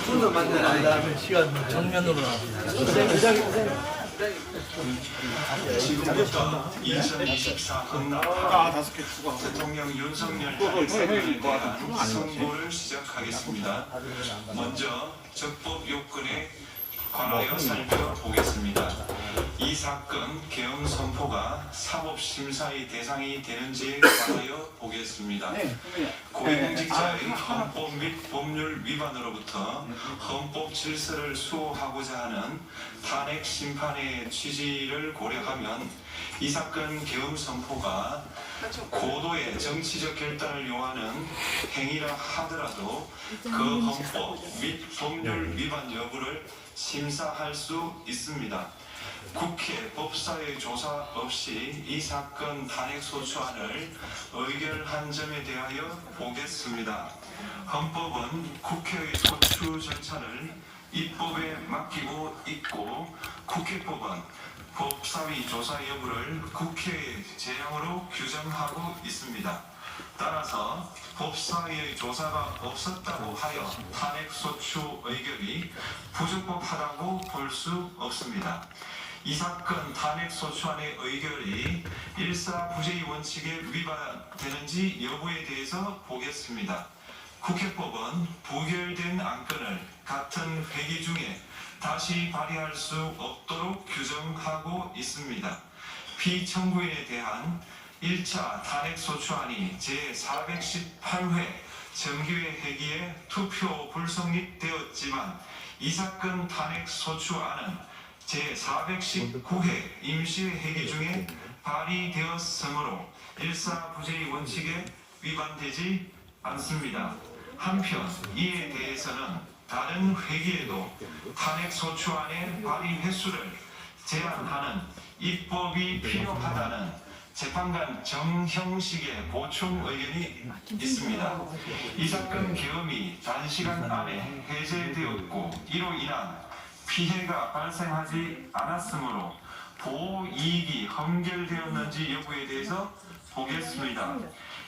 손을 만져라. 다음에 시간 정면으로 지금부터 2024년 대통령 윤석열 탄핵사건에 대한 선고를 시작하겠습니다. 먼저 적법 요건에 관하여 살펴보겠습니다. 이 사건 계엄 선포가 사법심사의 대상이 되는지에 관하여 보겠습니다. 고위공직자의 헌법 및 법률 위반으로부터 헌법 질서를 수호하고자 하는 탄핵 심판의 취지를 고려하면 이 사건 계엄 선포가 고도의 정치적 결단을 요하는 행위라 하더라도 그 헌법 및 법률 위반 여부를 심사할 수 있습니다. 국회 법사위 조사 없이 이 사건 탄핵소추안을 의결한 점에 대하여 보겠습니다. 헌법은 국회의 소추 절차를 입법에 맡기고 있고 국회법은 법사위 조사 여부를 국회의 재량으로 규정하고 있습니다. 따라서 법사위의 조사가 없었다고 하여 탄핵소추 의결이 부적법하다고 볼 수 없습니다. 이 사건 탄핵소추안의 의결이 일사부재의 원칙에 위반되는지 여부에 대해서 보겠습니다. 국회법은 부결된 안건을 같은 회기 중에 다시 발의할 수 없도록 규정하고 있습니다. 피청구인에 대한 1차 탄핵소추안이 제418회 정기회 회기에 투표 불성립되었지만 이 사건 탄핵소추안은 제419회 임시회기 중에 발의되었으므로 일사부재의 원칙에 위반되지 않습니다. 한편 이에 대해서는 다른 회기에도 탄핵소추안의 발의 횟수를 제한하는 입법이 필요하다는 재판관 정형식의 보충 의견이 있습니다. 이 사건 계엄이 단시간 안에 해제되었고 이로 인한 피해가 발생하지 않았으므로 보호이익이 헌결되었는지 여부에 대해서 보겠습니다.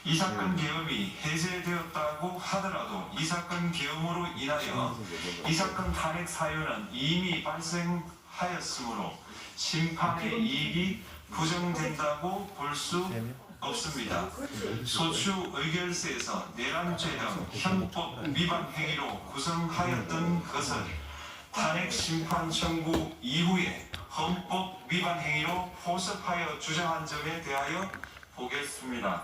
이 사건 계엄이 해제되었다고 하더라도 이 사건 계엄으로 인하여 이 사건 탄핵 사유는 이미 발생하였으므로 심판의 이익이 부정된다고 볼 수 없습니다. 소추 의결서에서 내란죄 등 형법 위반 행위로 구성하였던 것을 탄핵 심판 청구 이후에 헌법 위반 행위로 포섭하여 주장한 점에 대하여 보겠습니다.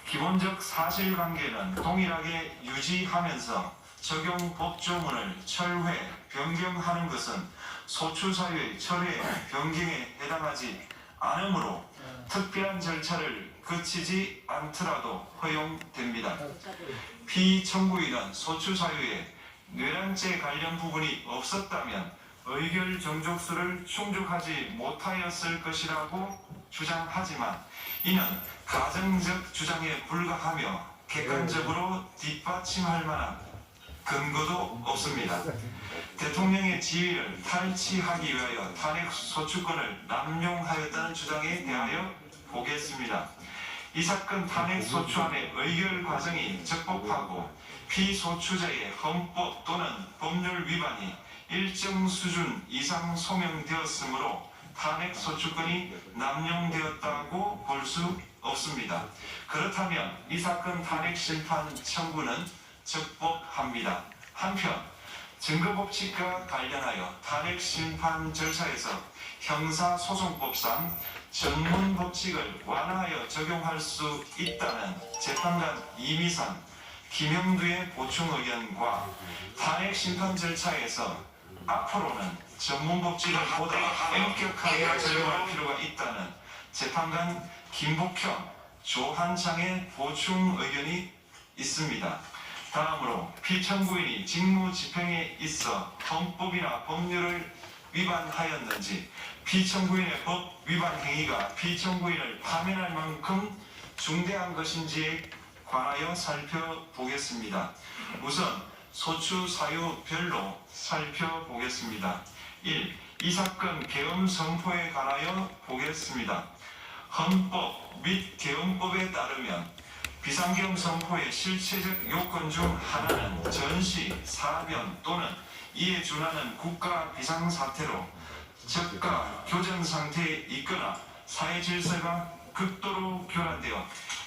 기본적 사실관계는 동일하게 유지하면서 적용 법조문을 철회, 변경하는 것은 소추사유의 철회, 변경에 해당하지 않으므로 특별한 절차를 거치지 않더라도 허용됩니다. 피청구인은 소추사유에 뇌란죄 관련 부분이 없었다면 의결 정족수를 충족하지 못하였을 것이라고 주장하지만 이는 가정적 주장에 불과하며 객관적으로 뒷받침할 만한 근거도 없습니다. 대통령의 지위를 탈취하기 위하여 탄핵소추권을 남용하였다는 주장에 대하여 보겠습니다. 이 사건 탄핵소추안의 의결 과정이 적법하고 피소추자의 헌법 또는 법률 위반이 일정 수준 이상 소명되었으므로 탄핵소추권이 남용되었다고 볼 수 없습니다. 그렇다면 이 사건 탄핵심판 청구는 적법합니다. 한편 증거법칙과 관련하여 탄핵심판 절차에서 형사소송법상 전문법칙을 완화하여 적용할 수 있다는 재판관 이미선, 김형두의 보충 의견과 탄핵 심판 절차에서 앞으로는 전문법칙을 보다 엄격하게 적용할 필요가 있다는 재판관 김복현, 조한창의 보충 의견이 있습니다. 다음으로 피청구인이 직무집행에 있어 헌법이나 법률을 위반하였는지 피청구인의 법 위반 행위가 피청구인을 파면할 만큼 중대한 것인지에 관하여 살펴보겠습니다. 우선 소추 사유별로 살펴보겠습니다. 1. 이 사건 계엄 선포에 관하여 보겠습니다. 헌법 및 계엄법에 따르면 비상계엄 선포의 실체적 요건 중 하나는 전시, 사변 또는 이에 준하는 국가 비상사태로 적가 교전 상태에 있거나 사회 질서가 극도로 교란되어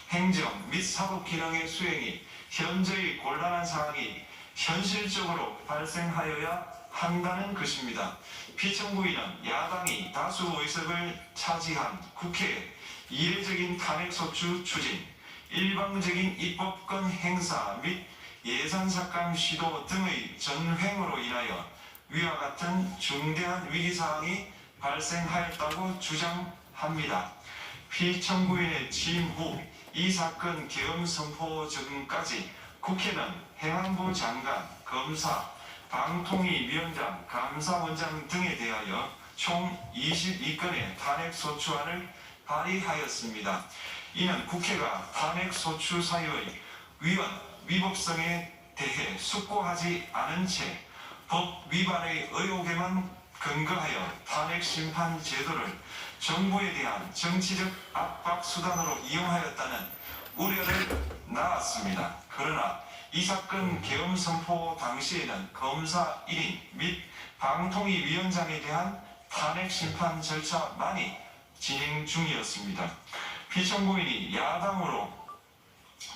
행정 및 사법 기능의 수행이 현저히 곤란한 상황이 현실적으로 발생하여야 한다는 것입니다. 피청구인은 야당이 다수 의석을 차지한 국회의 이례적인 탄핵소추 추진, 일방적인 입법권 행사 및 예산삭감 시도 등의 전횡으로 인하여 위와 같은 중대한 위기사항이 발생하였다고 주장합니다. 피청구인의 취임 후 이 사건 계엄 선포 전까지 국회는 행안부 장관, 검사, 방통위위원장, 감사원장 등에 대하여 총 22건의 탄핵소추안을 발의하였습니다. 이는 국회가 탄핵소추 사유의 위법성에 대해 숙고하지 않은 채 법 위반의 의혹에만 근거하여 탄핵심판 제도를 정부에 대한 정치적 압박 수단으로 이용하였다는 우려를 낳았습니다. 그러나 이 사건 계엄 선포 당시에는 검사 1인 및 방통위위원장에 대한 탄핵 심판 절차만이 진행 중이었습니다. 피청구인이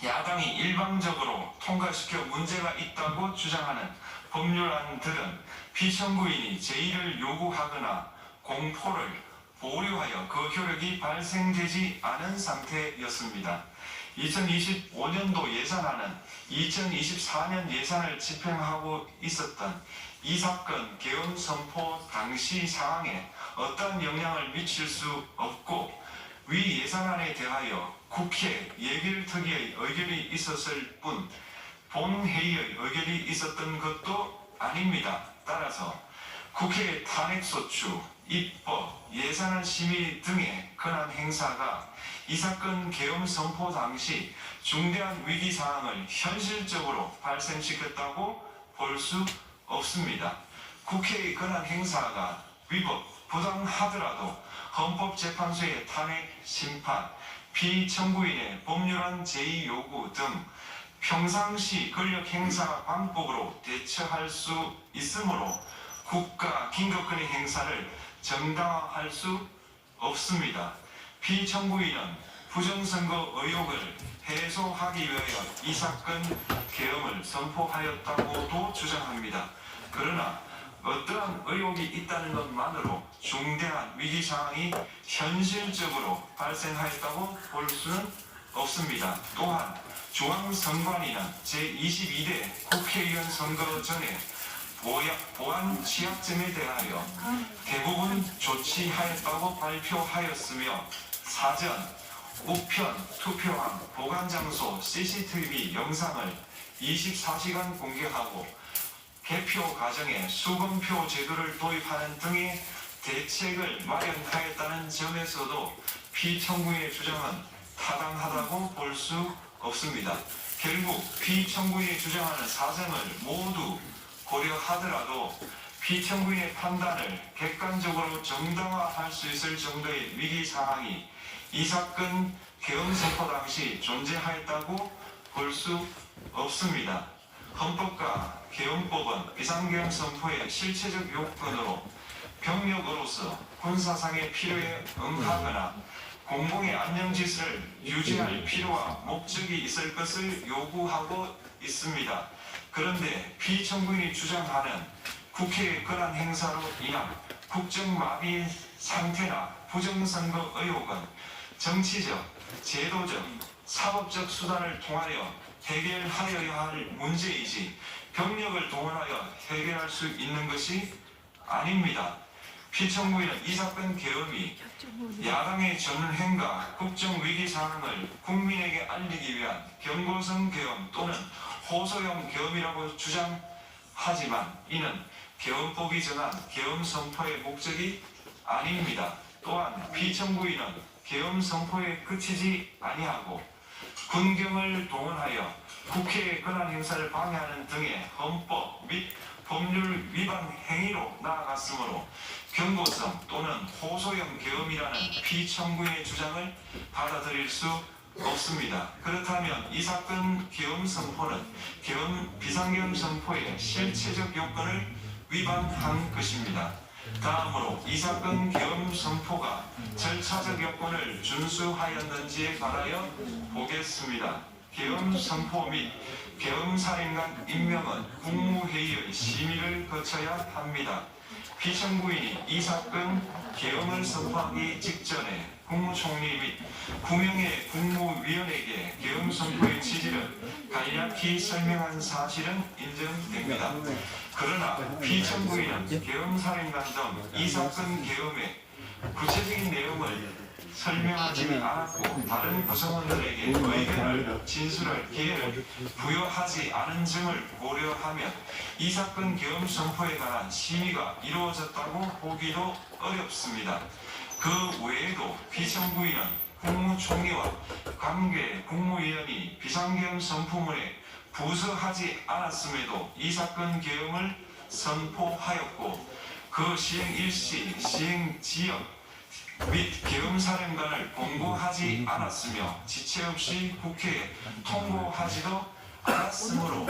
야당이 일방적으로 통과시켜 문제가 있다고 주장하는 법률안들은 피청구인이 제의를 요구하거나 공포를 보류하여 그 효력이 발생되지 않은 상태였습니다. 2025년도 예산안은 2024년 예산을 집행하고 있었던 이 사건 계엄 선포 당시 상황에 어떠한 영향을 미칠 수 없고 위 예산안에 대하여 국회 예결특위의 의결이 있었을 뿐 본회의의 의결이 있었던 것도 아닙니다. 따라서 국회의 탄핵소추, 입법, 예산안 심의 등의 권한 행사가 이 사건 계엄 선포 당시 중대한 위기 상황을 현실적으로 발생시켰다고 볼 수 없습니다. 국회의 권한 행사가 위법, 부당하더라도 헌법재판소의 탄핵 심판, 피청구인의 법률안 제의 요구 등 평상시 권력 행사 방법으로 대처할 수 있으므로 국가 긴급권의 행사를 정당화할 수 없습니다. 피청구인은 부정선거 의혹을 해소하기 위하여 이 사건 계엄을 선포하였다고도 주장합니다. 그러나 어떠한 의혹이 있다는 것만으로 중대한 위기 상황이 현실적으로 발생하였다고 볼 수는 없습니다. 또한 중앙선관위는 제22대 국회의원 선거 전에 보안 취약점에 대하여 대부분 조치하였다고 발표하였으며 사전, 우편, 투표함, 보관장소, CCTV 영상을 24시간 공개하고 개표 과정에 수검표 제도를 도입하는 등의 대책을 마련하였다는 점에서도 피청구인의 주장은 타당하다고 볼 수 없습니다. 결국 피청구인이 주장하는 사정을 모두 고려하더라도 피청구인의 판단을 객관적으로 정당화할 수 있을 정도의 위기 상황이 이 사건 계엄 선포 당시 존재하였다고 볼 수 없습니다. 헌법과 계엄법은 비상계엄 선포의 실체적 요건으로 병력으로서 군사상의 필요에 응하거나 공공의 안녕질서를 유지할 필요와 목적이 있을 것을 요구하고 있습니다. 그런데 피청구인이 주장하는 국회의 권한 행사로 인한 국정마비 상태나 부정선거 의혹은 정치적, 제도적, 사법적 수단을 통하여 해결하여야 할 문제이지 병력을 동원하여 해결할 수 있는 것이 아닙니다. 피청구인은 이 사건 계엄이 야당의 전횡과 국정위기 상황을 국민에게 알리기 위한 경고성 계엄 또는 호소형 계엄이라고 주장하지만 이는 계엄법이 정한 계엄 선포의 목적이 아닙니다. 또한 피청구인은 계엄 선포에 그치지 아니하고 군경을 동원하여 국회의 권한 행사를 방해하는 등의 헌법 및 법률 위반 행위로 나아갔으므로 경고성 또는 호소형 계엄이라는 피청구인의 주장을 받아들일 수 없습니다. 그렇다면 이 사건 계엄 선포는 비상계엄 선포의 실체적 요건을 위반한 것입니다. 다음으로 이 사건 계엄 선포가 절차적 요건을 준수하였는지에 관하여 보겠습니다. 계엄 선포 및 계엄 사령관 임명은 국무회의의 심의를 거쳐야 합니다. 피청구인이 이 사건 계엄을 선포하기 직전에 국무총리 및 9명의 국무위원에게 계엄 선포의 취지를 간략히 설명한 사실은 인정됩니다. 그러나 피청구인은 계엄사령관 등 이 사건 계엄의 구체적인 내용을 설명하지 않았고 다른 구성원들에게 의견을 진술할 기회를 부여하지 않은 점을 고려하면 이 사건 계엄 선포에 관한 심의가 이루어졌다고 보기도 어렵습니다. 그 외에도 피청구인은 국무총리와 관계 국무위원이 비상계엄 선포문에 부서하지 않았음에도 이 사건 계엄을 선포하였고 그 시행 일시, 시행 지역 및 계엄사령관을 공고하지 않았으며 지체 없이 국회에 통보하지도 않았으므로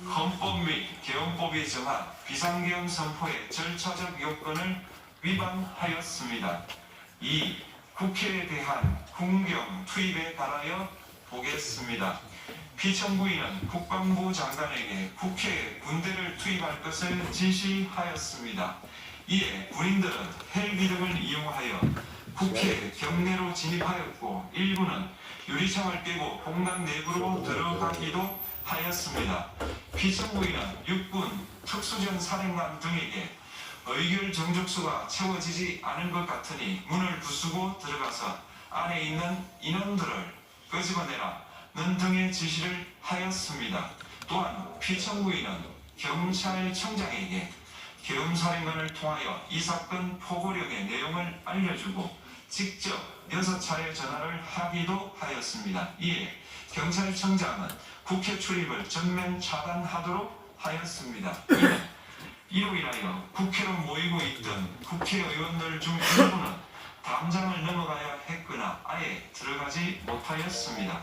헌법 및 계엄법이 정한 비상계엄 선포의 절차적 요건을 위반하였습니다. 2. 국회에 대한 군경 투입에 관하여 보겠습니다. 피청구인은 국방부 장관에게 국회에 군대를 투입할 것을 지시하였습니다. 이에 군인들은 헬기 등을 이용하여 국회 경내로 진입하였고 일부는 유리창을 깨고 공간 내부로 들어가기도 하였습니다. 피청구인은 육군 특수전 사령관 등에게 의결 정족수가 채워지지 않은 것 같으니 문을 부수고 들어가서 안에 있는 인원들을 끄집어내라는 등의 지시를 하였습니다. 또한 피청구인은 경찰청장에게 계엄사령관을 통하여 이 사건 포고령의 내용을 알려주고 직접 6차례 전화를 하기도 하였습니다. 이에 경찰청장은 국회 출입을 전면 차단하도록 하였습니다. 이로 인하여 국회로 모이고 있던 국회의원들 중 일부는 담장을 넘어가야 했거나 아예 들어가지 못하였습니다.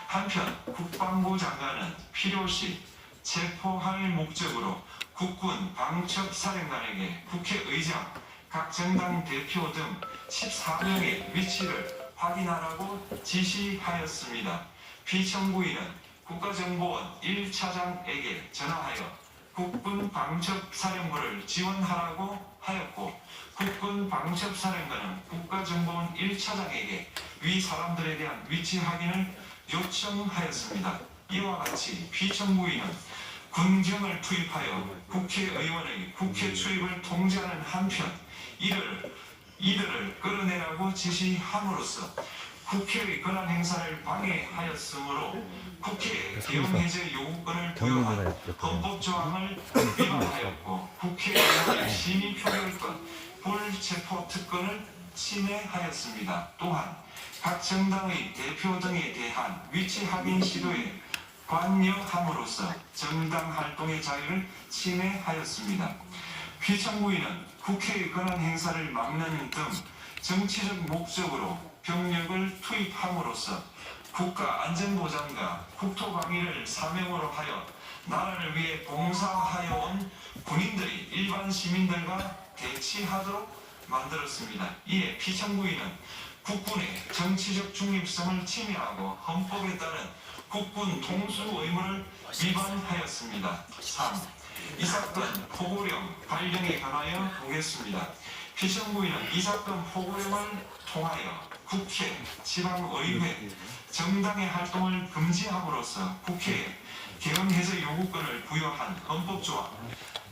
한편 국방부 장관은 필요시 체포할 목적으로 국군 방첩사령관에게 국회의장, 각 정당 대표 등 14명의 위치를 확인하라고 지시하였습니다. 피청구인은 국가정보원 1차장에게 전화하여 국군 방첩사령부를 지원하라고 하였고 국군 방첩사령관은 국가정보원 1차장에게 위 사람들에 대한 위치 확인을 요청하였습니다. 이와 같이 피청구인은 군경을 투입하여 국회의원의 국회 출입을 통제하는 한편 이들을 끌어내라고 지시함으로써 국회의 권한 행사를 방해하였으므로 국회에 계엄 해제 요구권을 부여한 헌법 조항을 위반하였고 국회의원의 심의 표결권, 불체포 특권을 침해하였습니다. 또한 각 정당의 대표 등에 대한 위치 확인 시도에 관여함으로써 정당 활동의 자유를 침해하였습니다. 피청구인은 국회의 권한 행사를 막는 등 정치적 목적으로 병력을 투입함으로써 국가안전보장과 국토방위를 사명으로 하여 나라를 위해 봉사하여 온 군인들이 일반 시민들과 대치하도록 만들었습니다. 이에 피청구인은 국군의 정치적 중립성을 침해하고 헌법에 따른 국군 통수 의무를 위반하였습니다. 3. 이 사건 포고령 발령에 관하여 보겠습니다. 피청구인은 이 사건 포고령을 통하여 국회, 지방의회, 정당의 활동을 금지함으로써 국회에 계엄 해제 요구권을 부여한 헌법조항,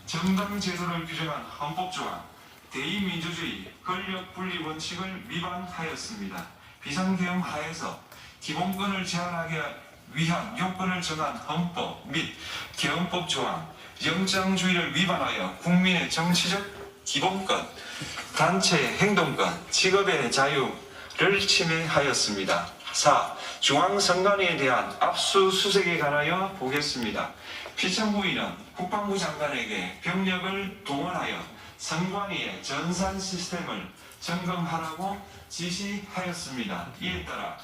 정당 제도를 규정한 헌법조항, 대의민주주의 권력분리 원칙을 위반하였습니다. 비상계엄 하에서 기본권을 제한하기 위한 요건을 정한 헌법 및 계엄법 조항, 영장주의를 위반하여 국민의 정치적 기본권, 단체 행동권, 직업의 자유를 침해하였습니다. 4. 중앙선관위에 대한 압수수색에 관하여 보겠습니다. 피청구인은 국방부 장관에게 병력을 동원하여 선관위의 전산 시스템을 점검하라고 지시하였습니다. 이에 따라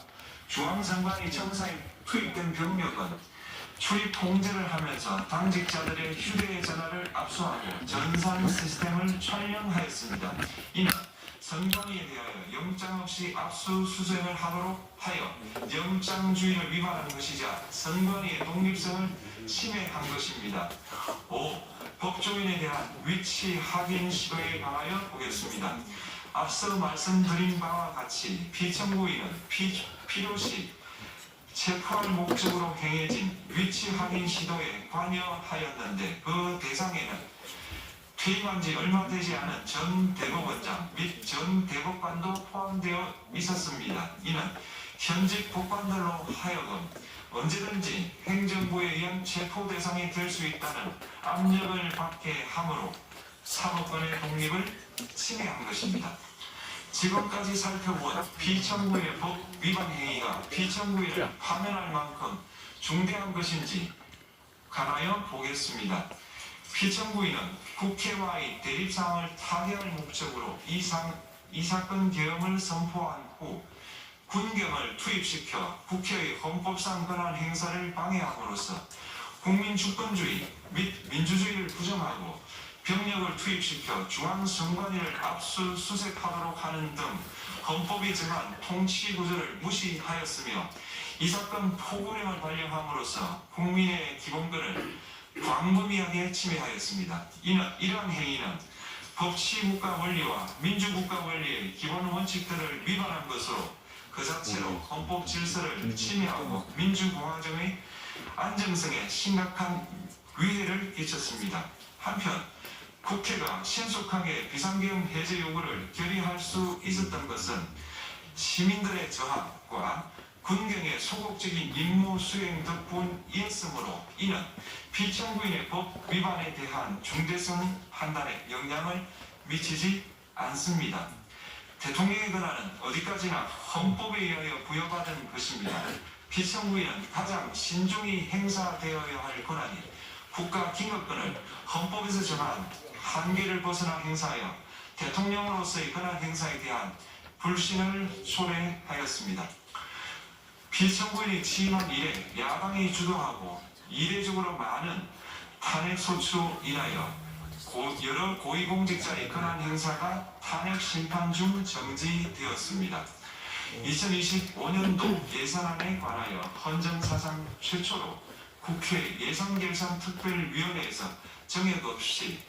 중앙선관위 청사에 투입된 병력은 출입 통제를 하면서 당직자들의 휴대전화를 압수하고 전산 시스템을 촬영하였습니다. 이는 선관위에 대하여 영장 없이 압수수색을 하도록 하여 영장주의를 위반한 것이자 선관위의 독립성을 침해한 것입니다. 5. 법조인에 대한 위치 확인 시도에 관하여 보겠습니다. 앞서 말씀드린 바와 같이 피청구인은 필요시 체포할 목적으로 행해진 위치 확인 시도에 관여하였는데 그 대상에는 퇴임한 지 얼마 되지 않은 전 대법원장 및 전 대법관도 포함되어 있었습니다. 이는 현직 법관들로 하여금 언제든지 행정부에 의한 체포 대상이 될 수 있다는 압력을 받게 함으로 사법권의 독립을 침해한 것입니다. 지금까지 살펴본 피청구인의 법 위반 행위가 피청구인을 파면할 만큼 중대한 것인지 관하여 보겠습니다. 피청구인은 국회와의 대립상황을 타개할 목적으로 이 사건 계엄을 선포한 후 군경을 투입시켜 국회의 헌법상 권한 행사를 방해함으로써 국민 주권주의 및 민주주의를 부정하고 병력을 투입시켜 중앙선관위를 압수수색하도록 하는 등 헌법이 정한 통치구조를 무시하였으며 이 사건 포고령을 발령함으로써 국민의 기본권을 광범위하게 침해하였습니다. 이러한 행위는 법치국가 원리와 민주국가 원리의 기본 원칙들을 위반한 것으로 그 자체로 헌법 질서를 침해하고 민주공화정의 안정성에 심각한 위해를 끼쳤습니다. 한편 국회가 신속하게 비상계엄 해제 요구를 결의할 수 있었던 것은 시민들의 저항과 군경의 소극적인 임무 수행 덕분이었으므로 이는 피청구인의 법 위반에 대한 중대성 판단에 영향을 미치지 않습니다. 대통령의 권한은 어디까지나 헌법에 의하여 부여받은 것입니다. 피청구인은 가장 신중히 행사되어야 할 권한이 국가 기업권을 헌법에서 정한 한계를 벗어나 행사하여 대통령으로서의 권한 행사에 대한 불신을 초래하였습니다. 피청구인이 취임한 이래 야당이 주도하고 이례적으로 많은 탄핵소추로 인하여 여러 고위공직자의 권한 행사가 탄핵 심판 중 정지되었습니다. 2025년도 예산안에 관하여 헌정사상 최초로 국회 예산결산특별위원회에서 정액 없이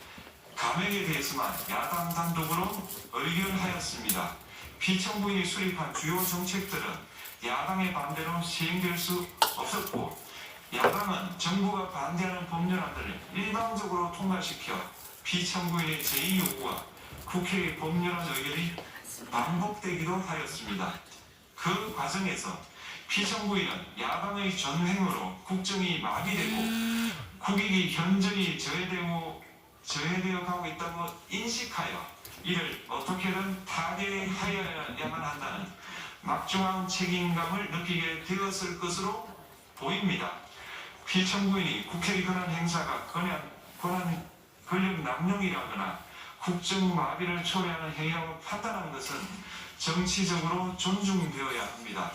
감액에 대해서만 야당 단독으로 의결하였습니다. 피청구인이 수립한 주요 정책들은 야당의 반대로 시행될 수 없었고 야당은 정부가 반대하는 법률안들을 일방적으로 통과시켜 피청구인의 제2요구와 국회의 법률안 의결이 반복되기도 하였습니다. 그 과정에서 피청구인은 야당의 전횡으로 국정이 마비되고 국익이 현저히 저해되어 가고 있다고 인식하여 이를 어떻게든 타개하여야만 한다는 막중한 책임감을 느끼게 되었을 것으로 보입니다. 피청구인이 국회의 권한 행사가 권력 남용이라거나 국정 마비를 초래하는 행위라고 판단한 것은 정치적으로 존중되어야 합니다.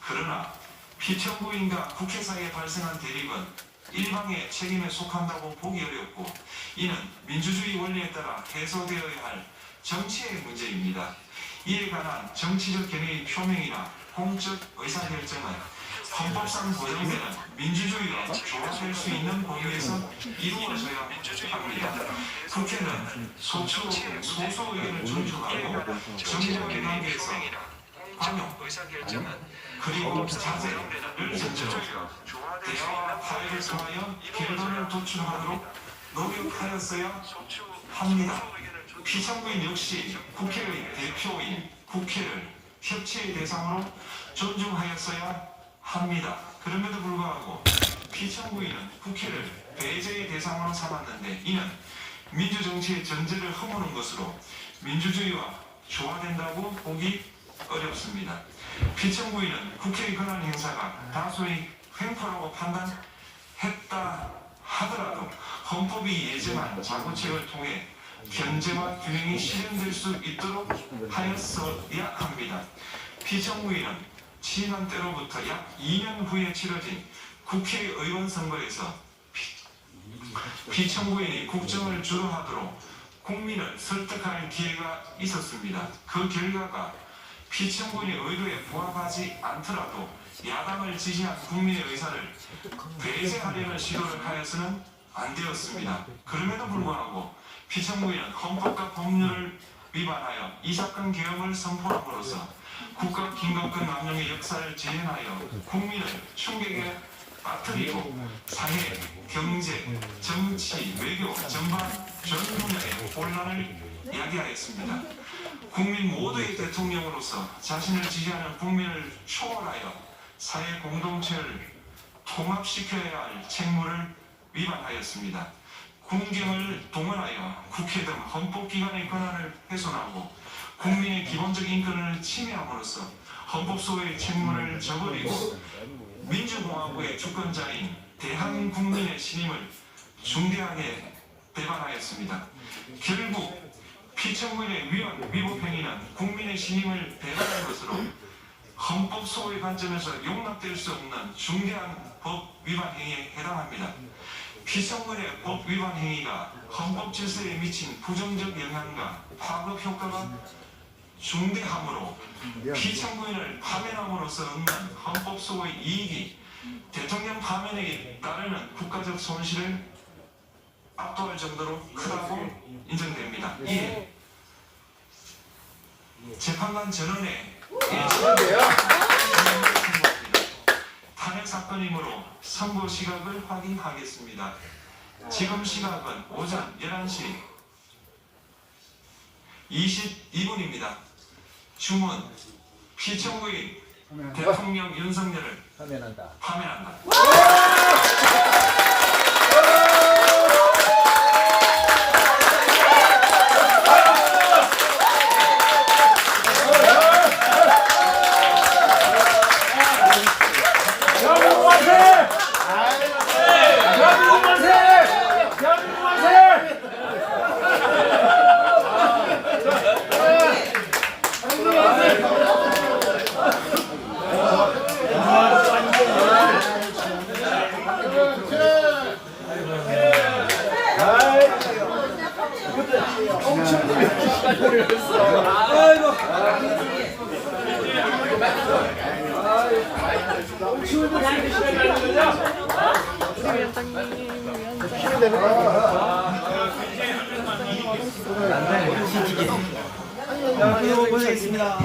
그러나 피청구인과 국회 사이에 발생한 대립은 일방의 책임에 속한다고 보기 어렵고 이는 민주주의 원리에 따라 해소되어야 할 정치의 문제입니다. 이에 관한 정치적 견해의 표명이나 공적 의사결정은 헌법상 보장되는 민주주의와 조화될 수 있는 범위에서 이루어져야 합니다. 국회는 소수 의견을 존중하고 정부와의 관계에서 관용, 그리고 자제를 전제로 대화와 타협을 통하여 결론을 도출하도록 노력하였어야 합니다. 피청구인 역시 국회의 대표인 국회를 협치의 대상으로 존중하였어야 합니다. 그럼에도 불구하고 피청구인은 국회를 배제의 대상으로 삼았는데 이는 민주정치의 전제를 허무는 것으로 민주주의와 조화된다고 보기 어렵습니다. 피청구인은 국회의 권한 행사가 다소의 횡포라고 판단했다 하더라도 헌법이 예정한 자구책을 통해 견제와 균형이 실현될 수 있도록 하였어야 합니다. 피청구인은 취임한 때로부터 약 2년 후에 치러진 국회의원 선거에서 피청구인이 국정을 주도하도록 국민을 설득할 기회가 있었습니다. 그 결과가 피청구인의 의도에 부합하지 않더라도 야당을 지지한 국민의 의사를 배제하려는 시도를 하여서는 안 되었습니다. 그럼에도 불구하고 피청구인은 헌법과 법률을 위반하여 이 사건 개혁을 선포함으로써 국가 긴급권 남용의 역사를 재현하여 국민을 충격에 빠뜨리고 사회, 경제, 정치, 외교 전반 전 분야의 혼란을 야기하였습니다. 국민 모두의 대통령으로서 자신을 지지하는 국민을 초월하여 사회 공동체를 통합시켜야 할 책무를 위반하였습니다. 군경을 동원하여 국회 등 헌법기관의 권한을 훼손하고 국민의 기본적 인권을 침해함으로써 헌법소의 책무를 저버리고 민주공화국의 주권자인 대한국민의 신임을 중대하게 배반하였습니다. 결국 피청구인의 위법 행위는 국민의 신임을 배반한 것으로 헌법소의 관점에서 용납될 수 없는 중대한 법 위반 행위에 해당합니다. 피청구인의 법 위반 행위가 헌법 질서에 미친 부정적 영향과 파급 효과가 중대하므로 피청구인을 파면함으로써 얻는 헌법소의 이익이 대통령 파면에 따르는 국가적 손실을 압도할 정도로 크다고 인정됩니다. 이에 재판관 전원의 탄핵 사건이므로 선고 시각을 확인하겠습니다. 지금 시각은 오전 11시 22분입니다. 주문 피청구인 대통령 윤석열을 파면한다. 고생했습니다.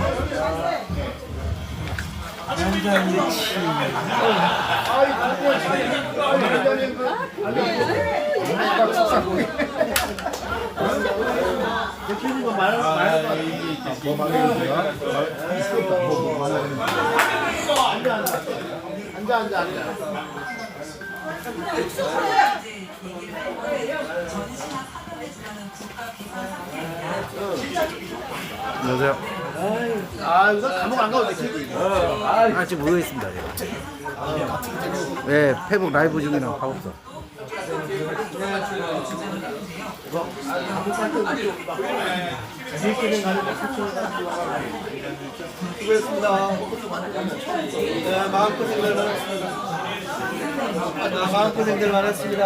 안녕하세요. 우선 감옥 안 가도 돼. 아직 모르겠습니다. 네, 페북 라이브 중에는 파고없어. 수고했습니다. 네, 마음고생들 많았습니다. 마음고생들 많았습니다.